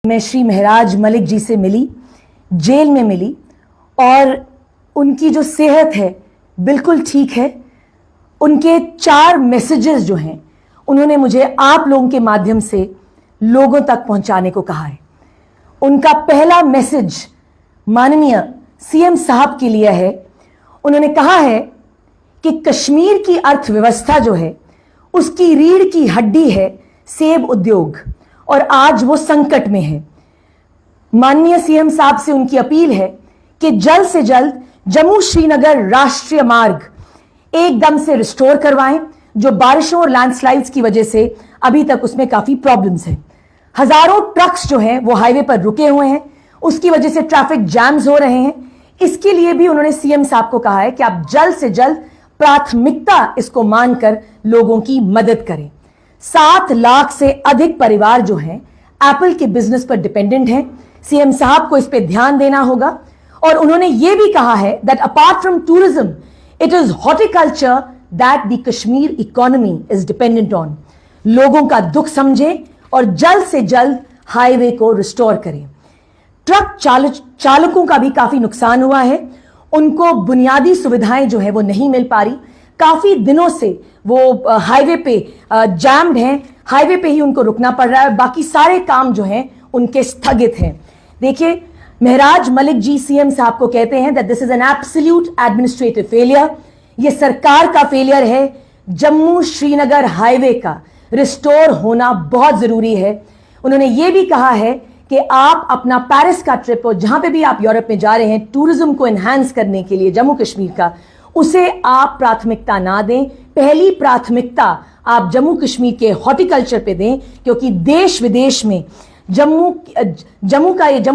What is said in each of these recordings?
मैं श्री महराज मलिक जी से मिली, जेल में मिली, और उनकी जो सेहत है बिल्कुल ठीक है। उनके 4 मैसेजेस जो हैं उन्होंने मुझे आप लोगों के माध्यम से लोगों तक पहुंचाने को कहा है। उनका पहला मैसेज माननीय सीएम साहब के लिए है। उन्होंने कहा है कि कश्मीर की अर्थव्यवस्था जो है उसकी रीढ़ की हड्डी है सेब उद्योग, और आज वो संकट में है। माननीय सीएम साहब से उनकी अपील है कि जल्द से जल्द जम्मू श्रीनगर राष्ट्रीय मार्ग एकदम से रिस्टोर करवाएं, जो बारिशों और लैंडस्लाइड्स की वजह से अभी तक उसमें काफी प्रॉब्लम्स हैं। हजारों ट्रक्स जो हैं वो हाईवे पर रुके हुए हैं, उसकी वजह से ट्रैफिक जैम्स हो रहे हैं। इसके लिए भी उन्होंने सीएम साहब को कहा है कि आप जल्द से जल्द प्राथमिकता इसको मानकर लोगों की मदद करें। 7 लाख से अधिक परिवार जो हैं एप्पल के बिजनेस पर डिपेंडेंट हैं। सीएम साहब को इस पे ध्यान देना होगा। और उन्होंने ये भी कहा है that apart from tourism it is horticulture that the Kashmir economy is dependent on. लोगों का दुख समझें और जल्द से जल्द हाईवे को रिस्टोर करें। ट्रक चालकों का भी काफी नुकसान हुआ है। उनको बुनियादी सुविधाएं जो है वो नहीं मिल पा रही। काफी दिनों से वो हाईवे पे जैम्ड हैं, हाईवे पे ही उनको रुकना पड़ रहा है। बाकी सारे काम जो हैं उनके स्थगित हैं। देखिए, महराज मलिक जी सीएम साहब को कहते हैं that this is an absolute administrative failure. ये सरकार का फेलियर है। जम्मू श्रीनगर हाईवे का रिस्टोर होना बहुत जरूरी है। उन्होंने ये भी कहा है कि आप अपना पेरिस का ट्रिप और जहां पे भी आप यूरोप में जा रहे हैं टूरिज्म को एनहांस करने के लिए जम्मू कश्मीर का, उसे आप प्राथमिकता ना दें। पहली प्राथमिकता आप जम्मू कश्मीर के हॉर्टिकल्चर पे दें, क्योंकि देश विदेश में जम्मू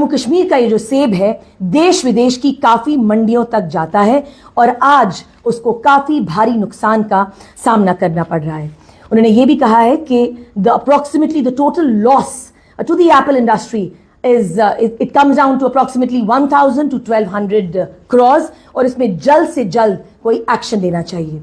कश्मीर का ये जो सेब है देश विदेश की काफी मंडियों तक जाता है और आज उसको काफी भारी नुकसान का सामना करना पड़ रहा है। उन्होंने ये भी कहा है कि approximately the total loss to the apple industry is it comes down to approximately 1,000 to 1,200 crores, और इसमें जल्द से जल्द कोई एक्शन लेना चाहिए।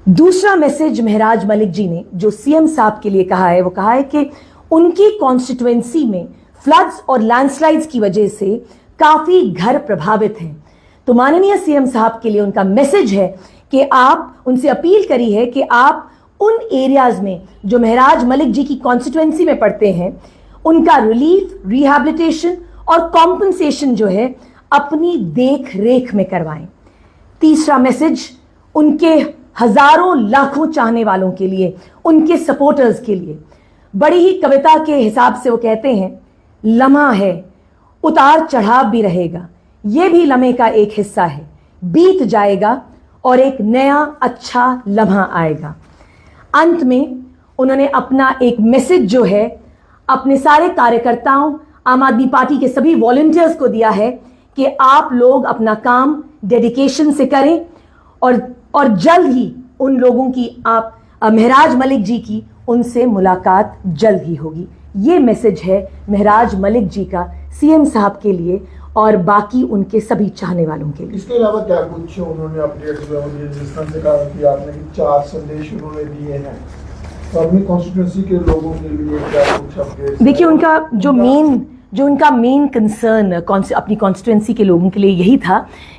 दूसरा मैसेज महराज मलिक जी ने जो सीएम साहब के लिए कहा है वो कहा है कि उनकी कॉन्स्टिट्यूएंसी में फ्लड्स और लैंडस्लाइड्स की वजह से काफी घर प्रभावित हैं। तो माननीय सीएम साहब के लिए उनका मैसेज है कि आप उनसे अपील करी है कि आप उन एरियाज में जो महराज मलिक जी की कॉन्स्टिट्यूएंसी में पड़ते हैं उनका रिलीफ, रिहैबिलिटेशन और कॉम्पनसेशन जो है अपनी देख रेख में करवाएं। तीसरा मैसेज उनके हजारों लाखों चाहने वालों के लिए, उनके सपोर्टर्स के लिए, बड़ी ही कविता के हिसाब से वो कहते हैं, लम्हा है उतार चढ़ाव भी रहेगा, ये भी लम्हे का एक हिस्सा है, बीत जाएगा और एक नया अच्छा लम्हा आएगा। अंत में उन्होंने अपना एक मैसेज जो है अपने सारे कार्यकर्ताओं, आम आदमी पार्टी के सभी वॉलंटियर्स को दिया है कि आप लोग अपना काम डेडिकेशन से करें और जल्द ही उन लोगों की आप महराज मलिक जी की उनसे मुलाकात जल्द ही होगी। ये मैसेज है महराज मलिक जी का सीएम साहब के लिए और बाकी उनके सभी चाहने वालों के लिए। इसके अलावा क्या कुछ उन्होंने अपडेट्स जिस तरह से कहा कि आपने 4 संदेश उन्होंने दिए हैं, तो अपनी कॉन्स्टिट्यूएंसी के लोगों के लिए क्या कुछ अपडेट्स? देखिए, उनका मेन कंसर्न अपनी कॉन्स्टिट्यूएंसी के लोगों के लिए यही था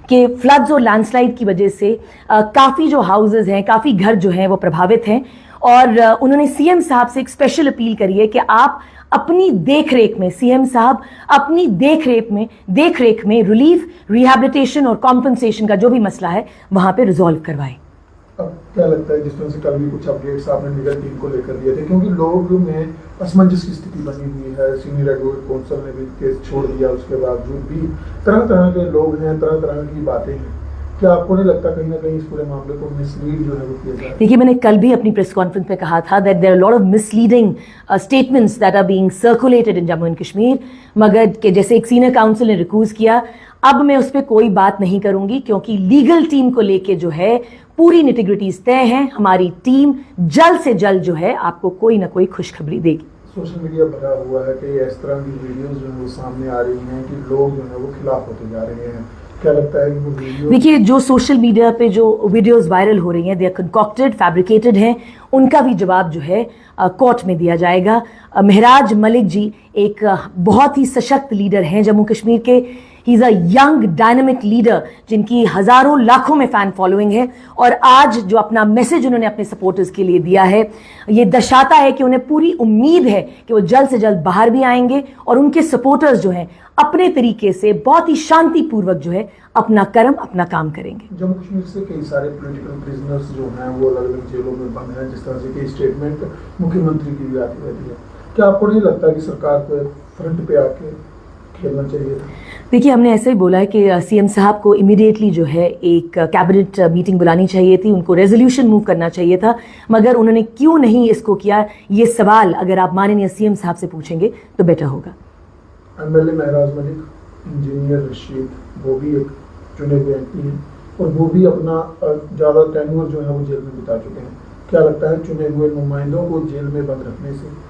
कि फ्लड्स और लैंडस्लाइड की वजह से काफ़ी जो हाउसेस हैं, काफ़ी घर जो हैं वो प्रभावित हैं। और उन्होंने सीएम साहब से एक स्पेशल अपील करी है कि आप अपनी देखरेख में, सीएम साहब अपनी देखरेख में रिलीफ, रिहैबिलिटेशन और कॉम्पनसेशन का जो भी मसला है वहां पे रिजॉल्व करवाएं। अब क्या लगता है, जिस तरह से कल भी कुछ अपडेट्स आपने लीगल टीम को लेकर दिए थे, क्योंकि लोग में असमंजस की स्थिति बनी हुई है, सीनियर एडवोकेट काउंसिल ने भी केस छोड़ दिया, उसके बावजूद भी तरह तरह के लोग हैं, तरह तरह की बातें हैं। क्या आपको नहीं लगता कहीं ना कहीं इस पूरे मामले को मिसलीड जो है वो किया जा रहा है? देखिए, मैंने कल भी अपनी प्रेस कॉन्फ्रेंस में कहा था that there are lot of misleading statements that are being circulated in Jammu and Kashmir, मगर कि जैसे एक सीनियर काउंसिल ने रिक्यूज किया, अब मैं उस पर कोई बात नहीं करूंगी क्योंकि लीगल टीम को लेके जो है पूरी निटिग्रिटीज तय हैं। हमारी टीम जल्द से जल्द जो है आपको कोई ना कोई खुशखबरी देगी। सोशल मीडिया भरा हुआ है कि इस तरह की वीडियोस जो है वो सामने आ रही हैं कि लोग जो है वो खिलाफ होते जा रहे हैं, क्या लगता है कि वो वीडियो देखिए, जो सोशल मीडिया पे जो वीडियोस वायरल हो रही हैं, दे आर कंकॉक्टेड, फैब्रिकेटेड हैं, उनका भी जवाब जो है कोर्ट में दिया जाएगा। महराज मलिक जी एक बहुत ही सशक्त लीडर हैं जम्मू कश्मीर के। He is a young dynamic leader जिनकी हज़ारों लाखों में फ़ैन फॉलोइंग है, और आज जो अपना मैसेज उन्होंने अपने सपोर्टर्स के लिए दिया है, ये दर्शाता है कि उन्हें पूरी उम्मीद है कि वो जल्द से जल्द बाहर भी आएंगे और उनके सपोर्टर्स जो हैं अपने तरीके से बहुत ही शांतिपूर्वक जो है अपना कर्म, अपना काम करेंगे। जम्मू कश्मीर से कई सारे पॉलिटिकल प्रिजनर्स जो हैं वो अलग अलग जेलों में बंद हैं, जिस तरह से कई स्टेटमेंट मुख्यमंत्री की भी आती रहती है। क्या आपको नहीं लगता कि सरकार को फ्रंट पे आके खेलना चाहिए था? देखिए, हमने ऐसे ही बोला है कि सीएम साहब को इमीडिएटली जो है एक कैबिनेट मीटिंग बुलानी चाहिए थी, उनको रेजोल्यूशन मूव करना चाहिए था, मगर उन्होंने क्यों नहीं इसको किया, ये सवाल अगर आप माननीय सीएम साहब से पूछेंगे तो बेटर होगा। एमएलए महराज मलिक, इंजीनियर रशीद, वो भी एक चुने हुए एमपी हैं और वो भी अपना ज़्यादा टेन्योर जो है वो जेल में बिता चुके हैं। क्या लगता है चुने हुए नुमाइंदों को जेल में बंद रखने से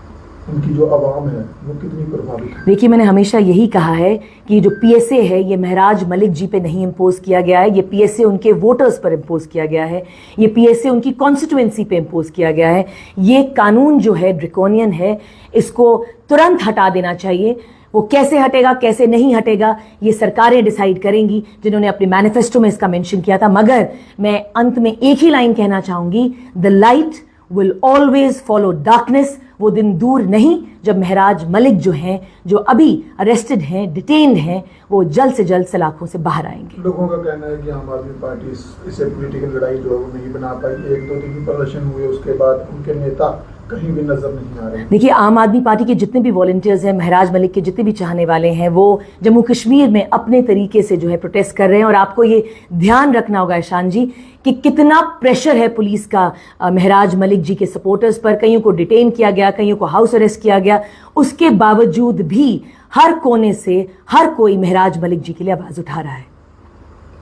उनकी जो आवाम है वो कितनी प्रभावित है? देखिए, मैंने हमेशा यही कहा है कि जो पीएसए है ये महराज मलिक जी पे नहीं इम्पोज किया गया है, ये पीएसए उनके वोटर्स पर इम्पोज किया गया है, ये पीएसए उनकी कॉन्स्टिट्यूएंसी पे इम्पोज किया गया है। ये कानून जो है ड्रैकोनियन है, इसको तुरंत हटा देना चाहिए। वो कैसे हटेगा, कैसे नहीं हटेगा, ये सरकारें डिसाइड करेंगी, जिन्होंने अपने मैनिफेस्टो में इसका मेंशन किया था। मगर मैं अंत में एक ही लाइन कहना चाहूंगी, the light will always follow darkness. वो दिन दूर नहीं जब महराज मलिक जो हैं, जो अभी अरेस्टेड हैं, डिटेन्ड हैं, वो जल्द से जल्द सलाखों से बाहर आएंगे। लोगों का कहना है कि आम आदमी पार्टी इसे पॉलिटिकल लड़ाई जो है वो नहीं बना पाई। 1-2 दिन की प्रदर्शन हुए, उसके बाद उनके नेता कहीं भी नजर नहीं आ रहे। देखिए, आम आदमी पार्टी के जितने भी वॉलंटियर्स हैं, महराज मलिक के जितने भी चाहने वाले हैं, वो जम्मू कश्मीर में अपने तरीके से जो है प्रोटेस्ट कर रहे हैं। और आपको ये ध्यान रखना होगा ईशान जी कि कितना प्रेशर है पुलिस का महराज मलिक जी के सपोर्टर्स पर। कईयों को डिटेन किया गया, कईयों को हाउस अरेस्ट किया गया, उसके बावजूद भी हर कोने से हर कोई महराज मलिक जी के लिए आवाज़ उठा रहा है।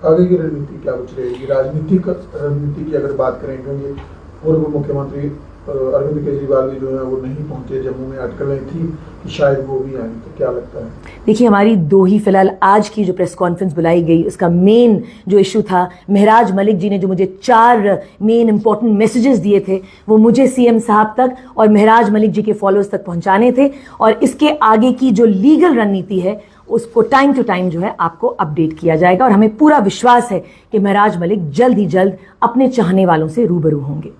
आगे की रणनीति क्या कुछ रहेगी? रणनीति की अगर बात करें, क्योंकि पूर्व मुख्यमंत्री अरविंद केजरीवाल भी जो है वो नहीं पहुंचे, जम्मू में अटकलें थी कि शायद वो भी आएंगे, तो क्या लगता है? देखिए, हमारी दो ही फिलहाल आज की जो प्रेस कॉन्फ्रेंस बुलाई गई, उसका मेन जो इशू था, महराज मलिक जी ने जो मुझे 4 मेन इंपॉर्टेंट मैसेजेस दिए थे, वो मुझे सीएम साहब तक और महराज मलिक जी के फॉलोअर्स तक पहुंचाने थे। और इसके आगे की जो लीगल रणनीति है उसको टाइम टू टाइम जो है आपको अपडेट किया जाएगा। और हमें पूरा विश्वास है कि महराज मलिक जल्द ही जल्द अपने चाहने वालों से रूबरू होंगे।